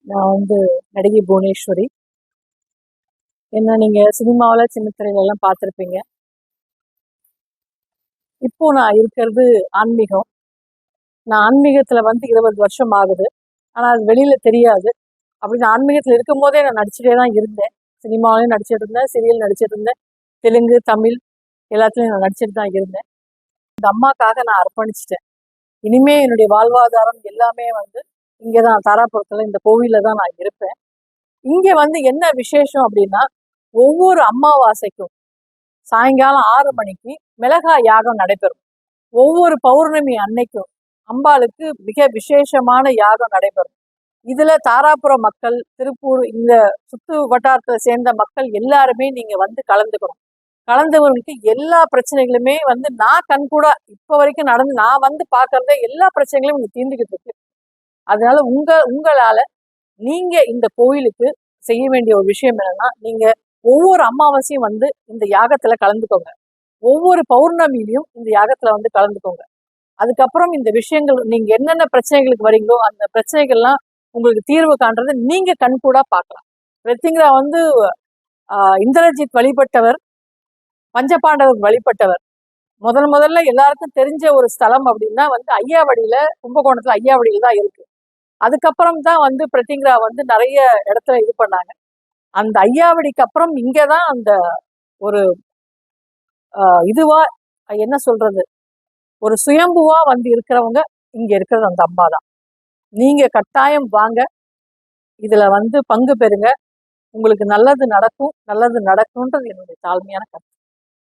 நான் நடிகை புவனேஸ்வரி. என்ன நீங்க சினிமாவில் சின்ன திரையில எல்லாம் பார்த்துருப்பீங்க. இப்போ நான் இருக்கிறது ஆன்மீகம். நான் ஆன்மீகத்துல 20 வருஷம் ஆகுது. ஆனா அது வெளியில தெரியாது. அப்படின்னு ஆன்மீகத்துல இருக்கும் போதே நான் நடிச்சுட்டே தான் இருந்தேன். சினிமாவிலையும் நடிச்சிட்டு இருந்தேன், சீரியல் நடிச்சிட்டு இருந்தேன், தெலுங்கு, தமிழ் எல்லாத்துலயும் நான் நடிச்சிட்டு தான் இருந்தேன். இந்த அம்மாக்காக நான் அர்ப்பணிச்சிட்டேன். இனிமே என்னுடைய வாழ்வாதாரம் எல்லாமே இங்கதான் தாராபுரத்துல இந்த கோவில்ல தான் நான் இருப்பேன். இங்க என்ன விசேஷம் அப்படின்னா, ஒவ்வொரு அமாவாசைக்கும் சாயங்காலம் 6 மணிக்கு மிளகா யாகம் நடைபெறும். ஒவ்வொரு பௌர்ணமி அன்னைக்கும் அம்பாளுக்கு மிக விசேஷமான யாகம் நடைபெறும். இதுல தாராபுரம் மக்கள், திருப்பூர் இந்த சுத்து வட்டாரத்தை சேர்ந்த மக்கள் எல்லாருமே நீங்க கலந்துக்கணும். கலந்தவர்களுக்கு எல்லா பிரச்சனைகளுமே நான் கண்கூட இப்ப வரைக்கும் நடந்து நான் பாக்குறத எல்லா பிரச்சனைகளும் இங்க தீர்ந்துகிட்டு இருக்கு. அதனால உங்களால நீங்க இந்த கோயிலுக்கு செய்ய வேண்டிய ஒரு விஷயம் என்னன்னா, நீங்க ஒவ்வொரு அமாவாசையும் இந்த யாகத்துல கலந்துக்கோங்க. ஒவ்வொரு பௌர்ணமியிலையும் இந்த யாகத்துல கலந்துக்கோங்க. அதுக்கப்புறம் இந்த விஷயங்கள் நீங்க என்னென்ன பிரச்சனைகளுக்கு வரீங்களோ அந்த பிரச்சனைகள்லாம் உங்களுக்கு தீர்வு காண்றது நீங்க கண்கூடா பார்க்கலாம். பிரத்திங்கரா இந்திரஜித் வழிபட்டவர், பஞ்சபாண்டவர் வழிபட்டவர். முதல்ல எல்லாருக்கும் தெரிஞ்ச ஒரு ஸ்தலம் அப்படின்னா ஐயாவடியில, கும்பகோணத்துல ஐயாவடியில தான் இருக்கு. அதுக்கப்புறம் தான் பிரத்திங்கரா நிறைய இடத்துல இது பண்ணாங்க. அந்த ஐயாவடிக்கு அப்புறம் இங்கதான் அந்த ஒரு இதுவா என்ன சொல்றது, ஒரு சுயம்புவா இருக்கிறவங்க இங்க இருக்கிறது அந்த அம்மா தான். நீங்க கட்டாயம் வாங்க, இதுல பங்கு பெறுங்க. உங்களுக்கு நல்லது நடக்கும், நல்லது நடக்கும்ன்றது என்னுடைய தாழ்மையான கருத்து.